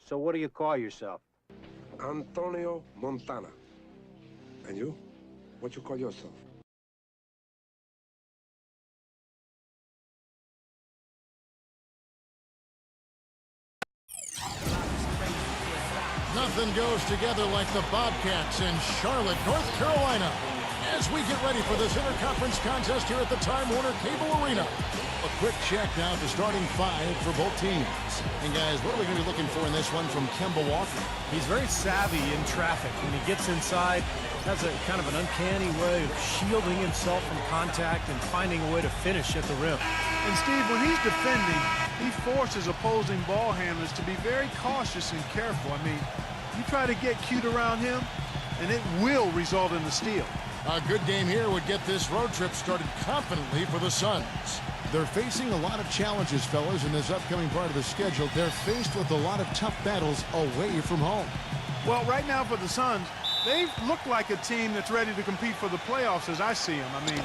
So what do you call yourself? Antonio Montana. And you? What you call yourself? Nothing goes together like the Bobcats in Charlotte, North Carolina. As we get ready for this interconference contest here at the Time Warner Cable Arena. A quick check now at the starting five for both teams. And guys, what are we going to be looking for in this one from Kemba Walker? He's very savvy in traffic. When he gets inside, has a kind of an uncanny way of shielding himself from contact and finding a way to finish at the rim. And Steve, when he's defending, he forces opposing ball handlers to be very cautious and careful. I mean, you try to get cute around him, and it will result in the steal. A good game here would get this road trip started confidently for the Suns. They're facing a lot of challenges, fellas, in this upcoming part of the schedule. They're faced with a lot of tough battles away from home. Well, right now for the Suns, they look like a team that's ready to compete for the playoffs as I see them. I mean,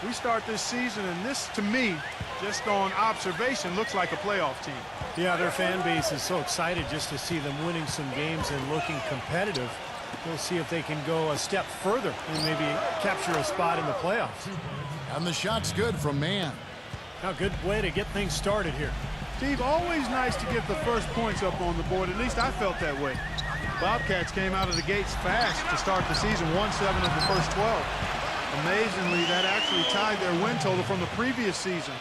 we start this season, and this, to me, just on observation, looks like a playoff team. Yeah, their fan base is so excited just to see them winning some games and looking competitive. We'll see if they can go a step further and maybe capture a spot in the playoffs. And the shot's good from Mann. Now, good way to get things started here. Steve, always nice to get the first points up on the board. At least I felt that way. Bobcats came out of the gates fast to start the season, 1-7 of the first 12. Amazingly, that actually tied their win total from the previous season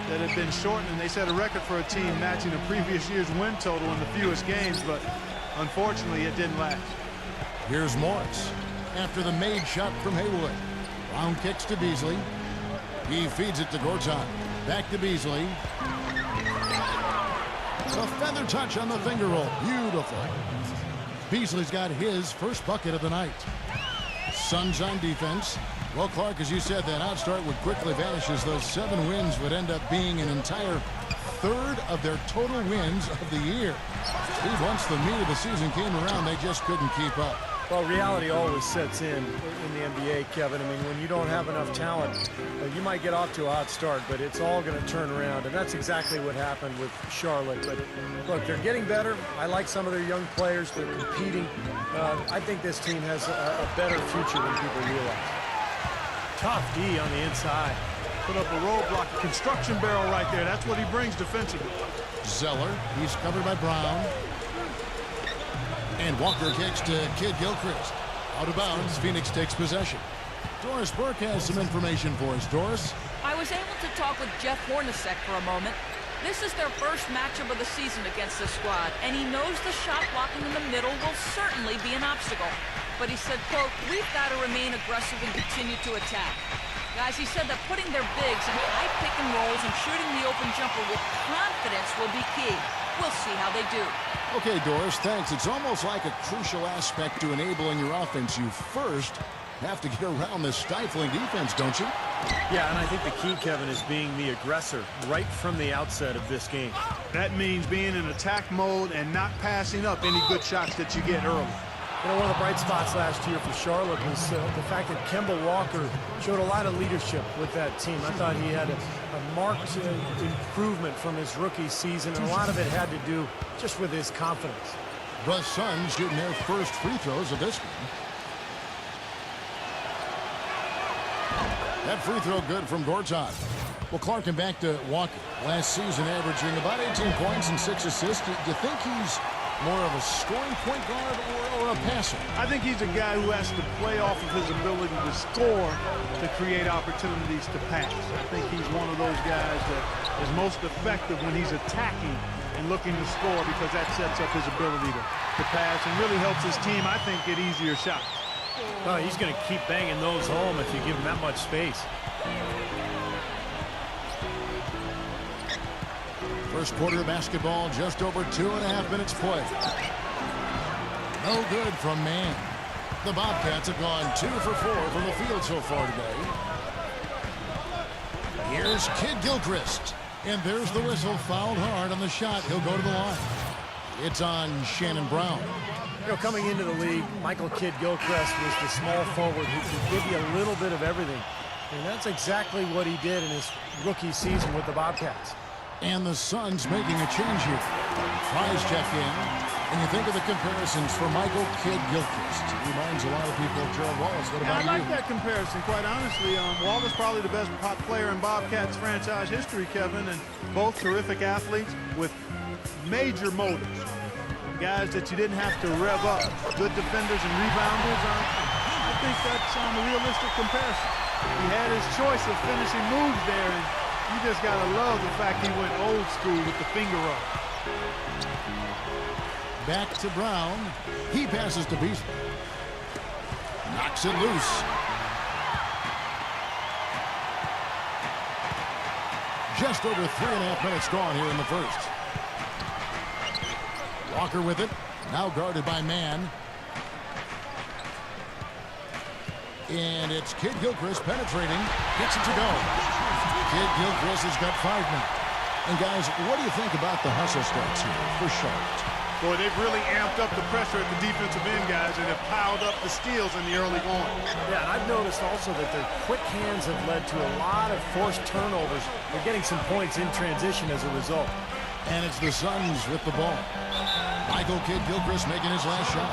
that had been shortened, and they set a record for a team matching a previous year's win total in the fewest games, but unfortunately it didn't last. Here's Morris after the made shot from Haywood. Brown kicks to Beasley. He feeds it to Gortat. Back to Beasley. A feather touch on the finger roll. Beautiful. Beasley's got his first bucket of the night. Suns on defense. Well, Clark, as you said, that outstart would quickly vanish as those 7 wins would end up being an entire third of their total wins of the year. Steve, once the meat of the season came around, they just couldn't keep up. Well, reality always sets in the NBA, Kevin. I mean, when you don't have enough talent, you might get off to a hot start, but it's all going to turn around, and that's exactly what happened with Charlotte. But look, they're getting better. I like some of their young players. They're competing. I think this team has a better future than people realize. Tough D on the inside. Put up a roadblock, a construction barrel right there. That's what he brings defensively. Zeller, he's covered by Brown. And Walker kicks to Kid Gilchrist. Out of bounds, Phoenix takes possession. Doris Burke has some information for us. Doris? I was able to talk with Jeff Hornacek for a moment. This is their first matchup of the season against this squad, and he knows the shot blocking in the middle will certainly be an obstacle. But he said, quote, we've got to remain aggressive and continue to attack. Guys, he said that putting their bigs in high pick and rolls and shooting the open jumper with confidence will be key. We'll see how they do. Okay, Doris, thanks. It's almost like a crucial aspect to enabling your offense. You first have to get around this stifling defense, don't you? Yeah, and I think the key, Kevin, is being the aggressor right from the outset of this game. That means being in attack mode and not passing up any good shots that you get early. You know, one of the bright spots last year for Charlotte was the fact that Kemba Walker showed a lot of leadership with that team. I thought he had a marked improvement from his rookie season, and a lot of it had to do just with his confidence. The Suns shooting their first free throws of this one. That free throw good from Gortat. Well, Clark, and back to Walker. Last season averaging about 18 points and 6 assists. Do you think he's more of a scoring point guard or a passer? I think he's a guy who has to play off of his ability to score to create opportunities to pass. I think he's one of those guys that is most effective when he's attacking and looking to score, because that sets up his ability to pass and really helps his team, I think, get easier shots. Oh, he's going to keep banging those home if you give him that much space. First quarter of basketball, just over 2.5 minutes played. No good from Mann. The Bobcats have gone 2 for 4 from the field so far today. Here's Kid Gilchrist. And there's the whistle. Fouled hard on the shot. He'll go to the line. It's on Shannon Brown. You know, coming into the league, Michael Kidd Gilchrist was the small forward who could give you a little bit of everything. And that's exactly what he did in his rookie season with the Bobcats. And the Suns making a change here. Fries check in. And you think of the comparisons for Michael Kidd Gilchrist. He reminds a lot of people of Gerald Wallace. What about I like you? that comparison, quite honestly. Wallace probably the best pop player in Bobcats franchise history, Kevin, and both terrific athletes with major motives. Guys that you didn't have to rev up, good defenders and rebounders. I think that's a realistic comparison. He had his choice of finishing moves there, and you just got to love the fact he went old school with the finger roll. Back to Brown. He passes to Beasley. Knocks it loose. Just over 3.5 minutes gone here in the first. Walker with it. Now guarded by Mann. And it's Kidd Gilchrist penetrating. Gets it to go. Kidd Gilchrist has got 5 now. And guys, what do you think about the hustle starts here for Charlotte? Boy, they've really amped up the pressure at the defensive end, guys, and have piled up the steals in the early going. Yeah, and I've noticed also that their quick hands have led to a lot of forced turnovers. They're getting some points in transition as a result. And it's the Suns with the ball. Michael Kidd Gilchrist making his last shot.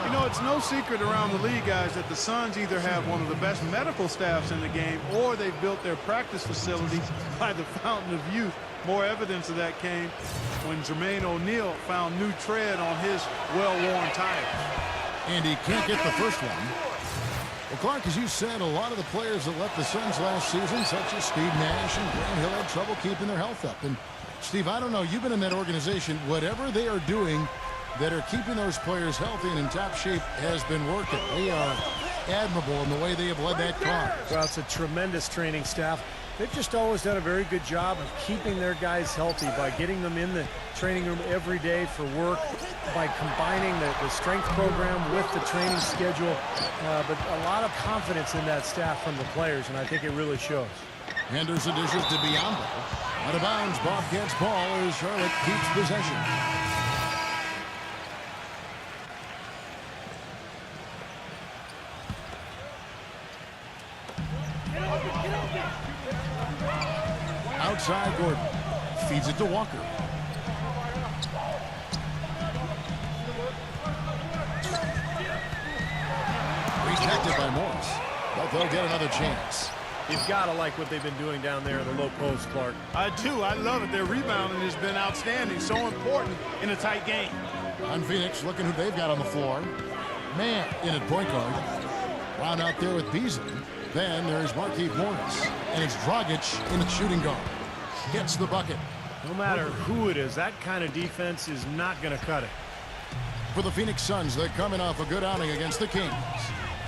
You know, it's no secret around the league, guys, that the Suns either have one of the best medical staffs in the game or they've built their practice facility by the fountain of youth. More evidence of that came when Jermaine O'Neal found new tread on his well-worn tires. And he can't get the first one. Well, Clark, as you said, a lot of the players that left the Suns last season, such as Steve Nash and Grant Hill, had trouble keeping their health up. And, Steve, I don't know, you've been in that organization. Whatever they are doing that are keeping those players healthy and in top shape has been working. They are admirable in the way they have led that car. Well, it's a tremendous training staff. They've just always done a very good job of keeping their guys healthy by getting them in the training room every day for work, by combining the strength program with the training schedule. But a lot of confidence in that staff from the players, and I think it really shows. Henderson dishes to Biyombo. Out of bounds, Bobcats ball as Charlotte keeps possession. Outside, Gordon feeds it to Walker. Rejected by Morris, but they'll get another chance. You've got to like what they've been doing down there in the low post, Clark. I do. I love it. Their rebounding has been outstanding. So important in a tight game. On Phoenix, looking who they've got on the floor. Man in at point guard. Brown out there with Beasley. Then there's Markieff Morris. And it's Dragic in at shooting guard. Gets the bucket. No matter who it is, that kind of defense is not going to cut it. For the Phoenix Suns, they're coming off a good outing against the Kings.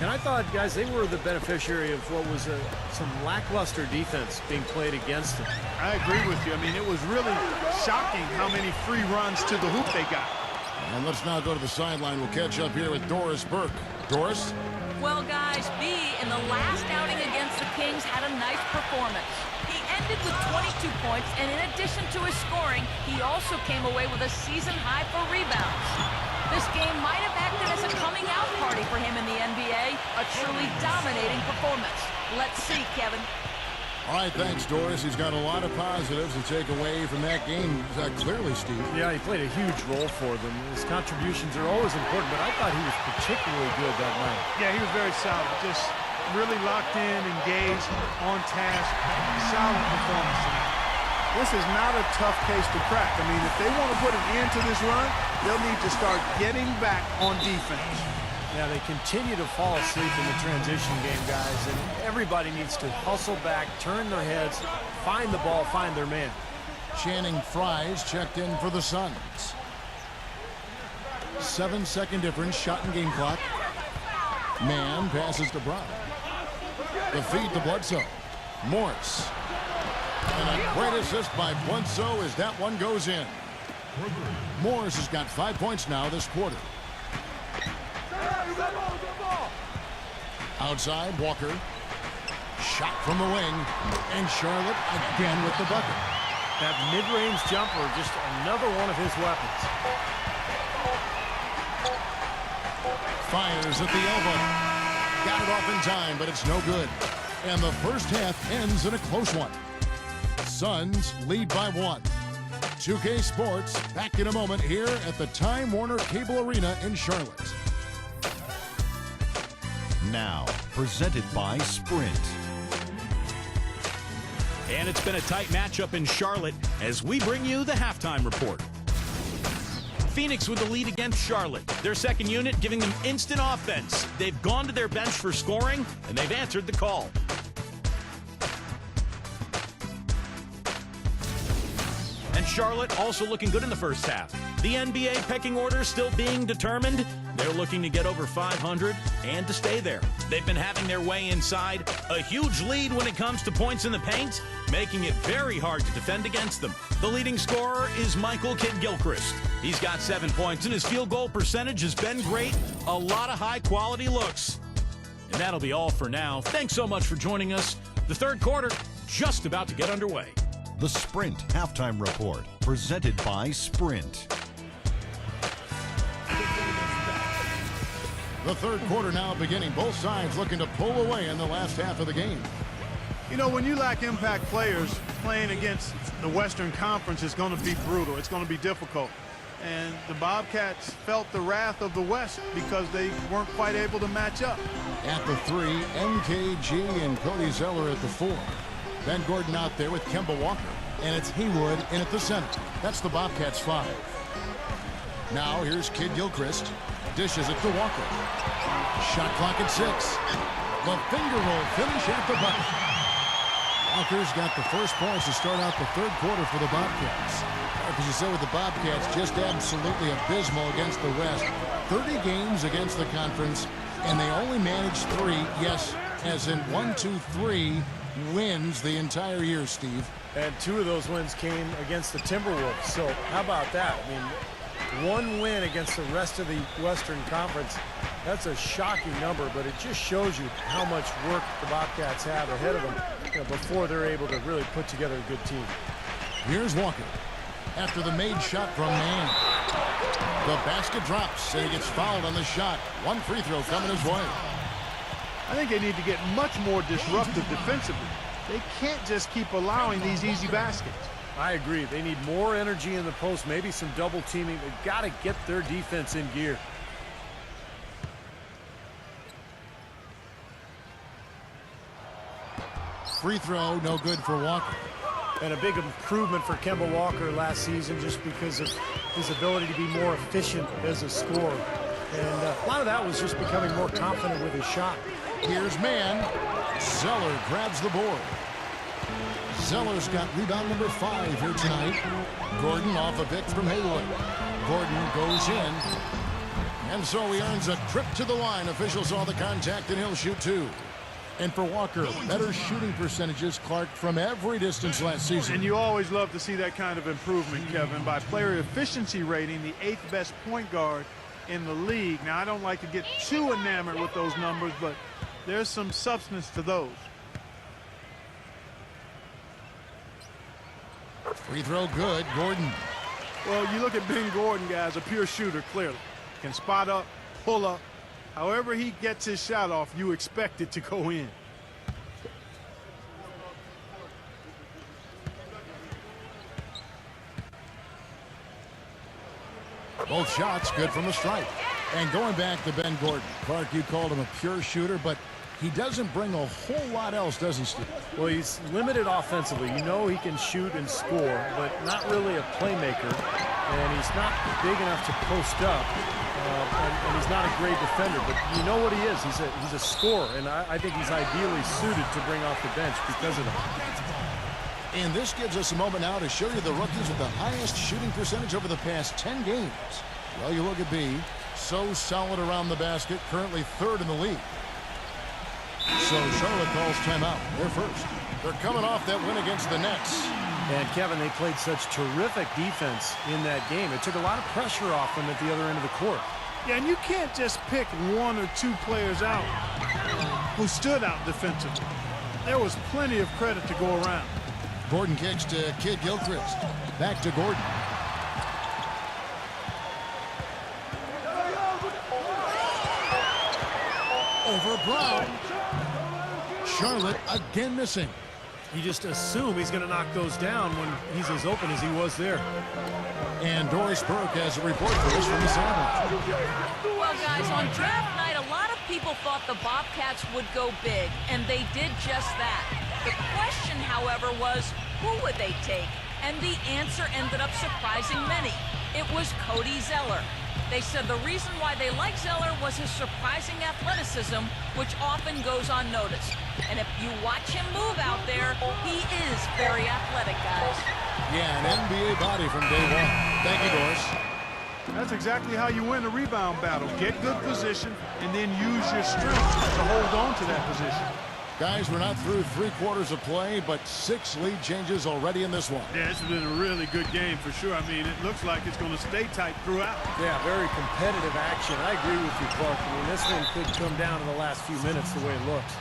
And I thought, guys, they were the beneficiary of what was some lackluster defense being played against them. I agree with you. I mean, it was really shocking how many free runs to the hoop they got. And let's now go to the sideline. We'll catch up here with Doris Burke. Doris? Well, guys, B, in the last outing against the Kings, had a nice performance. He ended with 22 points, and in addition to his scoring, he also came away with a season high for rebounds. This game might have acted as a coming-out party for him in the NBA, a truly dominating performance. Let's see, Kevin. All right, thanks, Doris. He's got a lot of positives to take away from that game. Clearly, Steve. Yeah, he played a huge role for them. His contributions are always important, but I thought he was particularly good that night. Yeah, he was very solid. Just really locked in, engaged, on task. Solid performance tonight. This is not a tough case to crack. I mean, if they want to put an end to this run, they'll need to start getting back on defense. Yeah, they continue to fall asleep in the transition game, guys, and everybody needs to hustle back, turn their heads, find the ball, find their man. Channing Fries checked in for the Suns. 7-second difference, shot and game clock. Mann passes to Brown. The feed to Bledsoe. Morris. And a great assist by Bledsoe as that one goes in. Morris has got 5 points now this quarter. Outside, Walker. Shot from the wing. And Charlotte again with the bucket. That mid-range jumper, just another one of his weapons. Fires at the elbow. Got it off in time, but it's no good. And the first half ends in a close one. Suns lead by 1. 2K Sports, back in a moment here at the Time Warner Cable Arena in Charlotte. Now, presented by Sprint. And it's been a tight matchup in Charlotte as we bring you the halftime report. Phoenix with the lead against Charlotte. Their second unit giving them instant offense. They've gone to their bench for scoring, and they've answered the call. And Charlotte also looking good in the first half. The NBA pecking order still being determined. They're looking to get over 500 and to stay there. They've been having their way inside. A huge lead when it comes to points in the paint, making it very hard to defend against them. The leading scorer is Michael Kidd-Gilchrist. He's got 7 points, and his field goal percentage has been great. A lot of high-quality looks. And that'll be all for now. Thanks so much for joining us. The third quarter just about to get underway. The Sprint Halftime Report, presented by Sprint. The third quarter now beginning. Both sides looking to pull away in the last half of the game. You know, when you lack impact players, playing against the Western Conference is going to be brutal. It's going to be difficult. And the Bobcats felt the wrath of the West because they weren't quite able to match up. At the 3, MKG and Cody Zeller at the 4. Ben Gordon out there with Kemba Walker. And it's Haywood in at the center. That's the Bobcats 5. Now here's Kidd-Gilchrist. Dishes it to Walker. Shot clock at 6. The finger roll finish at the bucket. Walker's got the first points to start out the third quarter for the Bobcats. As you said with the Bobcats, just absolutely abysmal against the West. 30 games against the conference, and they only managed 3, yes, as in 1, 2, 3 wins the entire year, Steve. And 2 of those wins came against the Timberwolves. So how about that? I mean, 1 win against the rest of the Western Conference. That's a shocking number, but it just shows you how much work the Bobcats have ahead of them, before they're able to really put together a good team. Here's Walker after the made shot from Mann. The basket drops, and he gets fouled on the shot. 1 free throw coming his way. I think they need to get much more disruptive defensively. They can't just keep allowing these easy baskets. I agree. They need more energy in the post, maybe some double teaming. They've got to get their defense in gear. Free throw, no good for Walker. And a big improvement for Kemba Walker last season just because of his ability to be more efficient as a scorer. And a lot of that was just becoming more confident with his shot. Here's Mann. Zeller grabs the board. Zeller's got rebound number 5 here tonight. Gordon off a pick from Haywood. Gordon goes in. And so he earns a trip to the line. Officials saw the contact, and he'll shoot 2. And for Walker, better shooting percentages, Clark, from every distance last season. And you always love to see that kind of improvement, Kevin. By player efficiency rating, the 8th best point guard in the league. Now, I don't like to get too enamored with those numbers, but there's some substance to those. Free throw good, Gordon. Well, you look at Ben Gordon, guys, a pure shooter, clearly. Can spot up, pull up. However he gets his shot off, you expect it to go in. Both shots good from the strike. And going back to Ben Gordon. Clark, you called him a pure shooter, but he doesn't bring a whole lot else, does he, Steve? Well, he's limited offensively. You know he can shoot and score, but not really a playmaker. And he's not big enough to post up. And he's not a great defender, but you know what he is. He's a scorer, and I think he's ideally suited to bring off the bench because of that. And this gives us a moment now to show you the rookies with the highest shooting percentage over the past 10 games. Well, you look at B. So solid around the basket, currently 3rd in the league. So Charlotte calls timeout. They're first. They're coming off that win against the Nets. And, Kevin, they played such terrific defense in that game. It took a lot of pressure off them at the other end of the court. Yeah, and you can't just pick 1 or 2 players out who stood out defensively. There was plenty of credit to go around. Gordon kicks to Kidd-Gilchrist. Back to Gordon. Over Brown. Charlotte again missing. You just assume he's going to knock those down when he's as open as he was there. And Doris Burke has a report for us from the sideline. Well, guys, on draft night, a lot of people thought the Bobcats would go big, and they did just that. The question, however, was who would they take? And the answer ended up surprising many. It was Cody Zeller. They said the reason why they like Zeller was his surprising athleticism, which often goes unnoticed. And if you watch him move out there, he is very athletic, guys. Yeah, an NBA body from day one. Thank you, Doris. That's exactly how you win a rebound battle. Get good position and then use your strength to hold on to that position. Guys, we're not through 3/4 of play, but 6 lead changes already in this one. Yeah, it's been a really good game for sure. I mean, it looks like it's going to stay tight throughout. Yeah, very competitive action. I agree with you, Clark. I mean, this one could come down in the last few minutes the way it looks.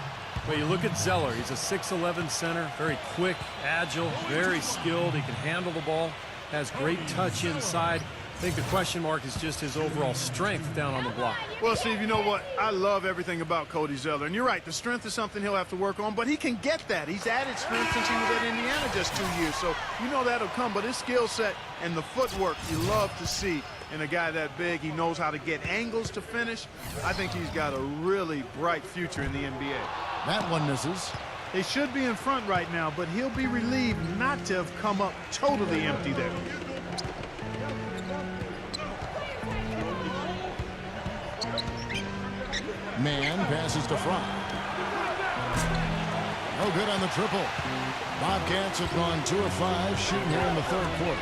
But you look at Zeller. He's a 6'11" center, very quick, agile, very skilled. He can handle the ball, has great touch inside. I think the question mark is just his overall strength down on the block. Well, Steve, you know what? I love everything about Cody Zeller. And you're right, the strength is something he'll have to work on, but he can get that. He's added strength since he was at Indiana just 2 years, so you know that'll come. But his skill set and the footwork you love to see in a guy that big. He knows how to get angles to finish. I think he's got a really bright future in the NBA. That one misses. They should be in front right now, but he'll be relieved not to have come up totally empty there. Man passes to Fry. No good on the triple. Bobcats have gone 2 of 5 shooting here in the 3rd quarter.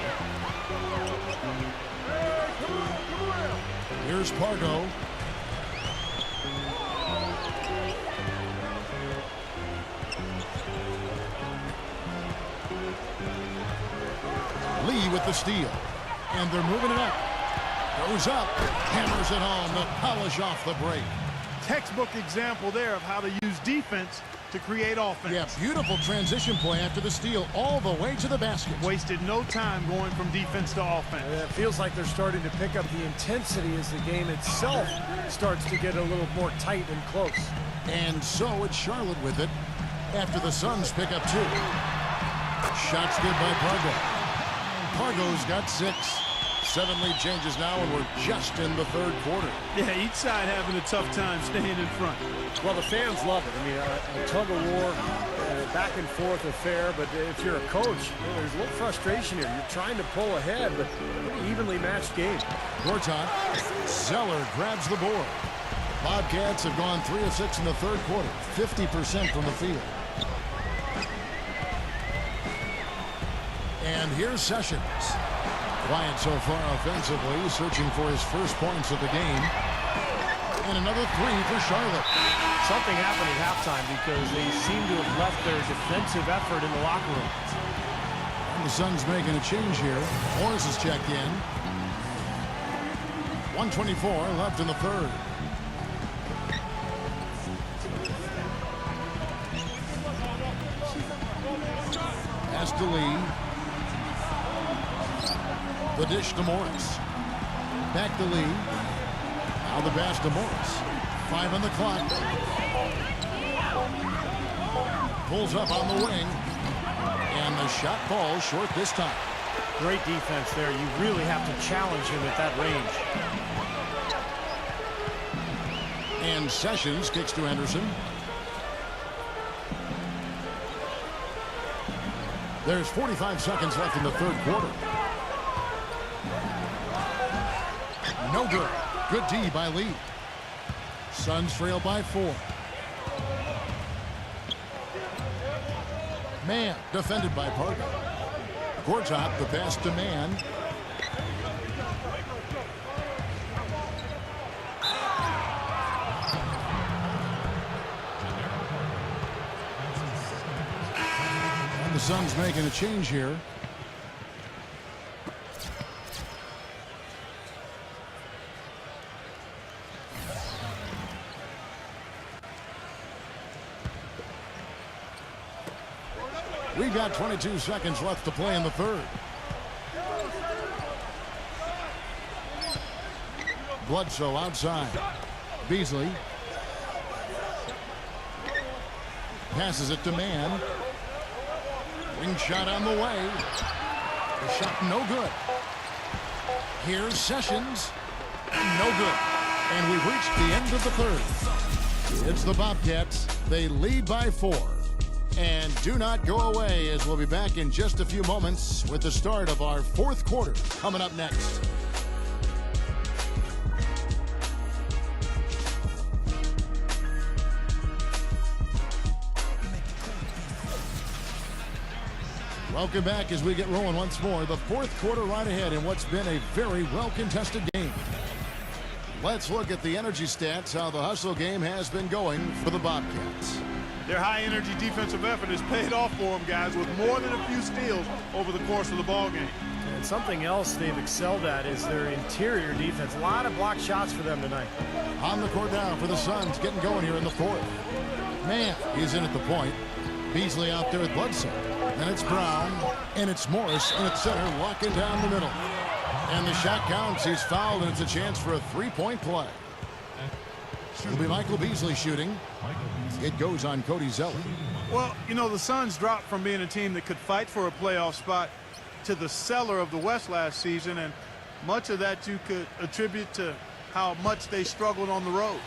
Here's Pargo. Lee with the steal. And they're moving it up. Goes up. Hammers it home. The polish off the break. Textbook example there of how to use defense to create offense. Yeah, beautiful transition play after the steal all the way to the basket. Wasted no time going from defense to offense. It feels like they're starting to pick up the intensity as the game itself starts to get a little more tight and close. And so it's Charlotte with it after the Suns pick up 2. Shots good by Pargo. Pargo's got 6. 7 lead changes now, and we're just in the 3rd quarter. Yeah, each side having a tough time staying in front. Well, the fans love it. I mean, a tug-of-war, back and forth affair, but if you're a coach, there's a little frustration here. You're trying to pull ahead, but pretty evenly matched game. Gortat. Zeller grabs the board. Bobcats have gone 3 of 6 in the 3rd quarter, 50% from the field. And here's Sessions. Quiet so far offensively, searching for his first points of the game. And another 3 for Charlotte. Something happened at halftime because they seem to have left their defensive effort in the locker room. And the Suns making a change here. Morris is checked in. 1:24 left in the 3rd. Pass to Lee. The dish to Morris. Back to Lee. Now the pass to Morris. 5 on the clock. Pulls up on the wing. And the shot falls short this time. Great defense there. You really have to challenge him at that range. And Sessions kicks to Henderson. There's 45 seconds left in the 3rd quarter. No good. Good D by Lee. Suns trail by 4. Man defended by Pargo. Gortat, the pass to Man. And the Suns making a change here. We've got 22 seconds left to play in the 3rd. Bledsoe outside. Beasley. Passes it to Man. Ring shot on the way. The shot no good. Here's Sessions. No good. And we've reached the end of the third. It's the Bobcats. They lead by 4. And do not go away, as we'll be back in just a few moments with the start of our fourth quarter coming up next. Welcome back as we get rolling once more. The fourth quarter right ahead in what's been a very well-contested game. Let's look at the energy stats, how the hustle game has been going for the Bobcats. Their high-energy defensive effort has paid off for them, guys, with more than a few steals over the course of the ball game. And something else they've excelled at is their interior defense. A lot of blocked shots for them tonight. On the court now for the Suns, getting going here in the fourth. Man, he's in at the point. Beasley out there with Bledsoe. And it's Brown, and it's Morris in at center, locking down the middle. And the shot counts. He's fouled, and it's a chance for a three-point play. It'll be Michael Beasley shooting. It goes on Cody Zeller. Well, you know, the Suns dropped from being a team that could fight for a playoff spot to the cellar of the West last season, and much of that you could attribute to how much they struggled on the road.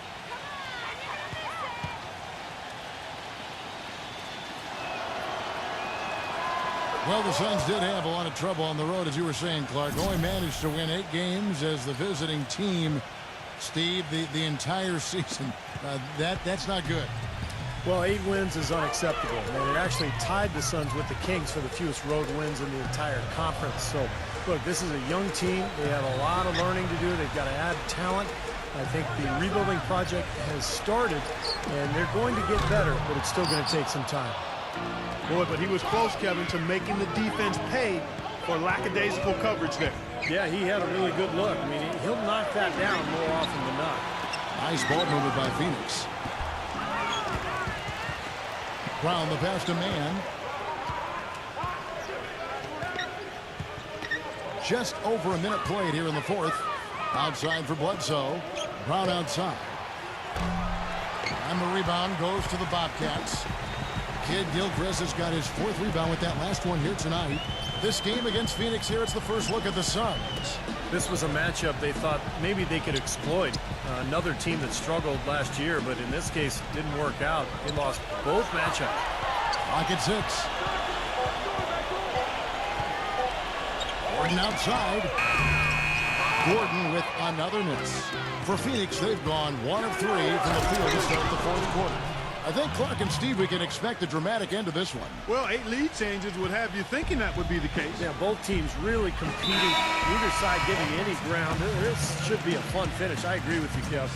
Well, the Suns did have a lot of trouble on the road, as you were saying, Clark. Only managed to win 8 games as the visiting team. Steve, the entire season. That's not good. Well, 8 wins is unacceptable. And it actually tied the Suns with the Kings for the fewest road wins in the entire conference. So, look, this is a young team. They have a lot of learning to do. They've got to add talent. I think the rebuilding project has started, and they're going to get better, but it's still going to take some time. Boy, but he was close, Kevin, to making the defense pay for lackadaisical coverage there. Yeah, he had a really good look. I mean, he'll knock that down more often than not. Nice ball movement by Phoenix. Brown, the pass to Man. Just over a minute played here in the fourth. Outside for Bledsoe. Brown outside. And the rebound goes to the Bobcats. Kid Gilchrist has got his 4th rebound with that last one here tonight. This game against Phoenix here, it's the first look at the Suns. This was a matchup they thought maybe they could exploit. Another team that struggled last year, but in this case, didn't work out. They lost both matchups. Clock at 6. Gordon outside. Gordon with another miss. For Phoenix, they've gone 1 of 3 from the field to start the fourth quarter. I think, Clark and Steve, we can expect a dramatic end to this one. Well, 8 lead changes would have you thinking that would be the case. Yeah, both teams really competing. Neither side giving any ground. This should be a fun finish. I agree with you, Kev.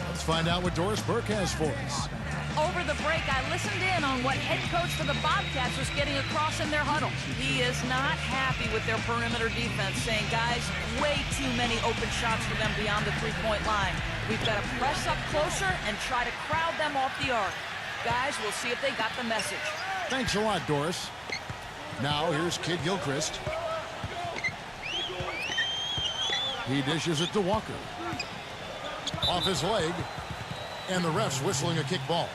Let's find out what Doris Burke has for us. Over the break, I listened in on what head coach for the Bobcats was getting across in their huddle. He is not happy with their perimeter defense, saying, guys, way too many open shots for them beyond the three-point line. We've got to press up closer and try to crowd them off the arc. Guys, we'll see if they got the message. Thanks a lot, Doris. Now, here's Kid Gilchrist. He dishes it to Walker. Off his leg. And the ref's whistling a kick ball.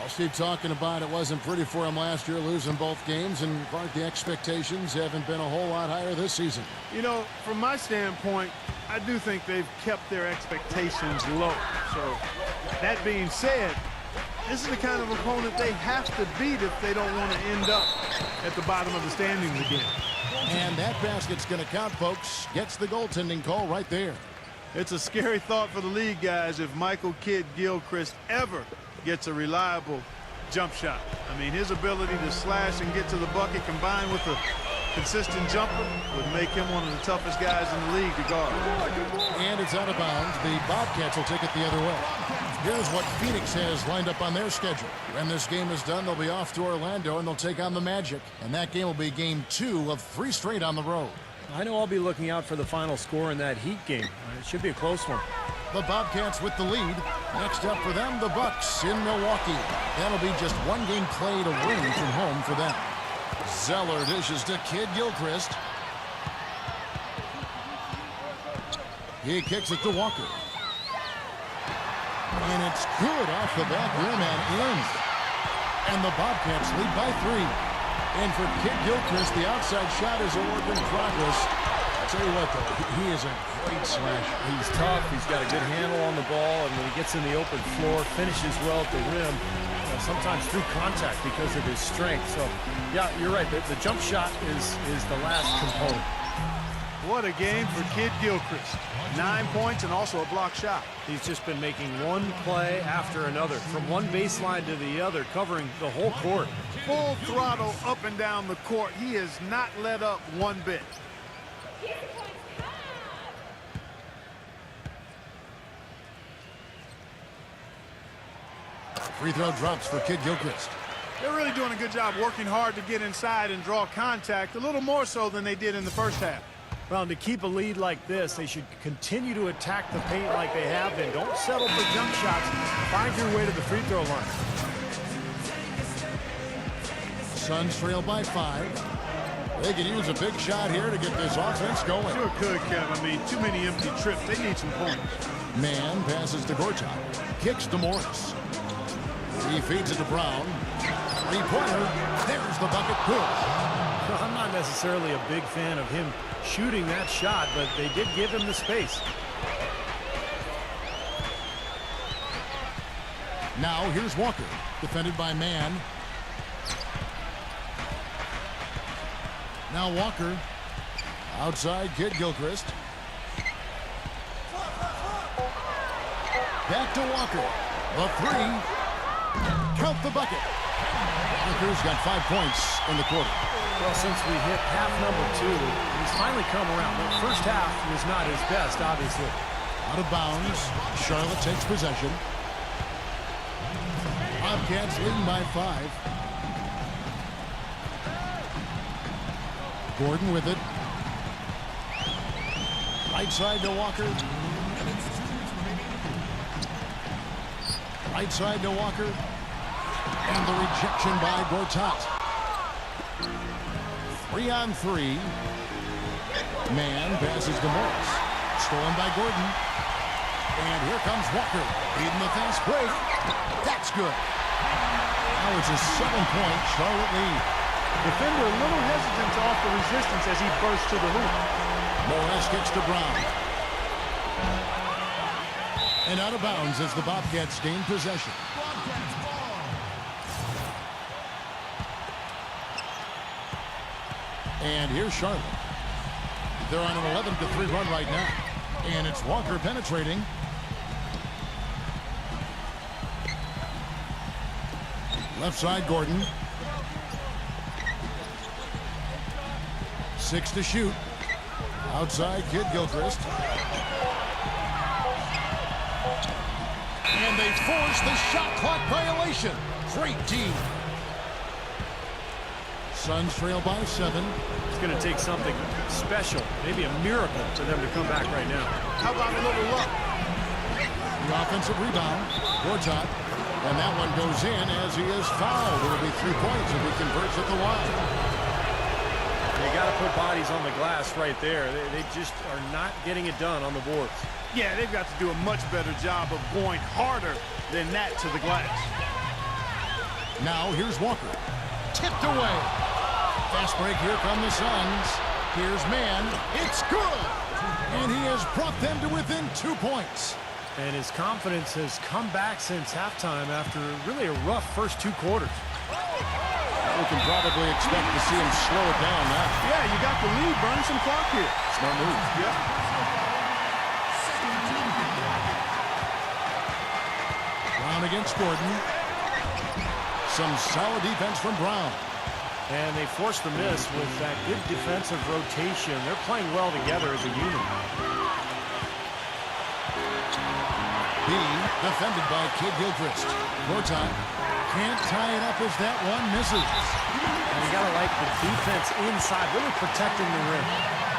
I'll keep talking about it wasn't pretty for him last year, losing both games, and Clark, the expectations haven't been a whole lot higher this season. You know, from my standpoint, I do think they've kept their expectations low. So, that being said, this is the kind of opponent they have to beat if they don't want to end up at the bottom of the standings again. And that basket's going to count, folks. Gets the goaltending call right there. It's a scary thought for the league, guys, if Michael Kidd Gilchrist ever gets a reliable jump shot. I mean, his ability to slash and get to the bucket combined with a consistent jumper would make him one of the toughest guys in the league to guard. And it's out of bounds. The Bobcats will take it the other way. Here's what Phoenix has lined up on their schedule. When this game is done, they'll be off to Orlando, and they'll take on the Magic. And that game will be game 2 of 3 straight on the road. I know I'll be looking out for the final score in that Heat game. It should be a close one. The Bobcats with the lead. Next up for them, the Bucks in Milwaukee. That'll be just 1 game played away from home for them. Zeller dishes to Kid Gilchrist. He kicks it to Walker. And it's good off the back rim and in. And the Bobcats lead by 3. And for Kid Gilchrist, the outside shot is a work in progress. I tell you what, though, he is a great slasher. He's tough. He's got a good handle on the ball, and when he gets in the open floor, finishes well at the rim. Sometimes through contact because of his strength. So, yeah, you're right. The jump shot is the last component. What a game for Kid Gilchrist. 9 points and also a block shot. He's just been making one play after another, from one baseline to the other, covering the whole court. Full throttle up and down the court. He has not let up one bit. Free throw drops for Kid Gilchrist. They're really doing a good job working hard to get inside and draw contact, a little more so than they did in the first half. Well, to keep a lead like this, they should continue to attack the paint like they have been. Don't settle for jump shots. Find your way to the free throw line. Suns trail by 5. They can use a big shot here to get this offense going. Sure could, Kev. I mean, too many empty trips. They need some points. Man passes to Gortat. Kicks to Morris. He feeds it to Brown. Three-pointer. There's the bucket. Good. I'm not necessarily a big fan of him shooting that shot, but they did give him the space. Now here's Walker, defended by Man. Now Walker, outside Kid Gilchrist. Back to Walker. The three. Count the bucket. Walker's got 5 points in the quarter. Well, since we hit half number 2, he's finally come around. The first half was not his best, obviously. Out of bounds. Charlotte takes possession. Bobcats leading by 5. Gordon with it. Right side to Walker. Right side to Walker. And the rejection by Gortat. 3 on 3. Man passes to Morris. Stolen by Gordon. And here comes Walker. Beating the fast break. That's good. Now it's a 7-point Charlotte lead. Defender a little hesitant to offer resistance as he bursts to the hoop. Morris kicks to Brown. And out of bounds as the Bobcats gain possession. And here's Charlotte. They're on an 11-3 run right now. And it's Walker penetrating. Left side, Gordon. 6 to shoot. Outside, Kid Gilchrist. And they force the shot clock violation. Great team. Suns trail by 7. It's going to take something special, maybe a miracle, for them to come back right now. How about a little luck? The offensive rebound. Gortat. And that one goes in as he is fouled. It'll be 3 points if he converts at the line. They got to put bodies on the glass right there. They just are not getting it done on the boards. Yeah, they've got to do a much better job of going harder than that to the glass. Now here's Walker. Tipped away. Fast break, here come the Suns. Here's Man. It's good. And he has brought them to within 2 points. And his confidence has come back since halftime after really a rough first 2 quarters. We can probably expect to see him slow it down now. Yeah, you got the lead. Burn some clock here. Smart move. Yeah. Brown against Gordon. Some solid defense from Brown. And they forced the miss with that good defensive rotation. They're playing well together as a unit. B, defended by Kid Gilchrist. Gortat can't tie it up as that one misses. And you got to like the defense inside, really protecting the rim.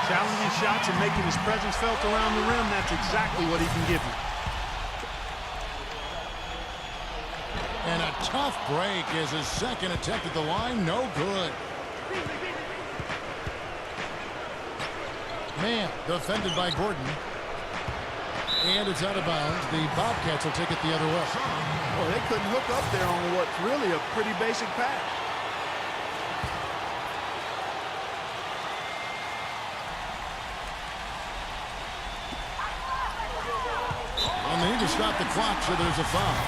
Challenging shots and making his presence felt around the rim. That's exactly what he can give you. And a tough break is his second attempt at the line. No good. Man, defended by Gordon. And it's out of bounds. The Bobcats will take it the other way. Well, they couldn't hook up there on what's really a pretty basic pass. they need to stop the clock, so there's a foul.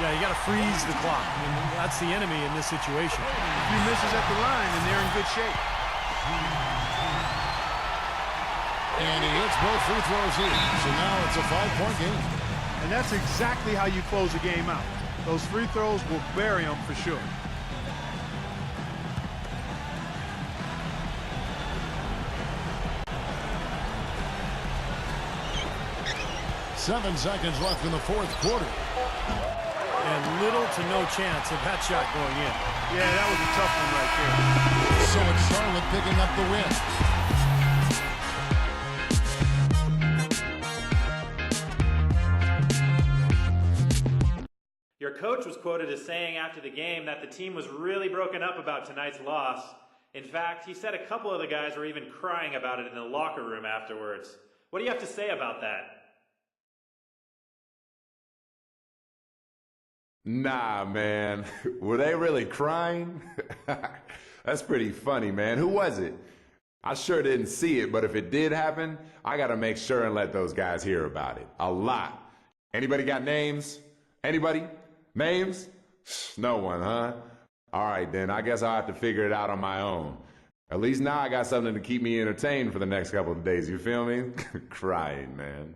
Yeah, you got to freeze the clock. I mean, that's the enemy in this situation. A few misses at the line, and they're in good shape. And he hits both free throws in. So now it's a 5-point game. And that's exactly how you close a game out. Those free throws will bury them for sure. 7 seconds left in the fourth quarter. And little to no chance of that shot going in. Yeah, that was a tough one right there. So it's Charlotte picking up the win. Your coach was quoted as saying after the game that the team was really broken up about tonight's loss. In fact, he said a couple of the guys were even crying about it in the locker room afterwards. What do you have to say about that? Nah, man. Were they really crying? That's pretty funny, man. Who was it? I sure didn't see it, but if it did happen, I gotta make sure and let those guys hear about it. A lot. Anybody got names? Anybody? Names? No one, huh? All right, then. I guess I'll have to figure it out on my own. At least now I got something to keep me entertained for the next couple of days. You feel me? Crying, man.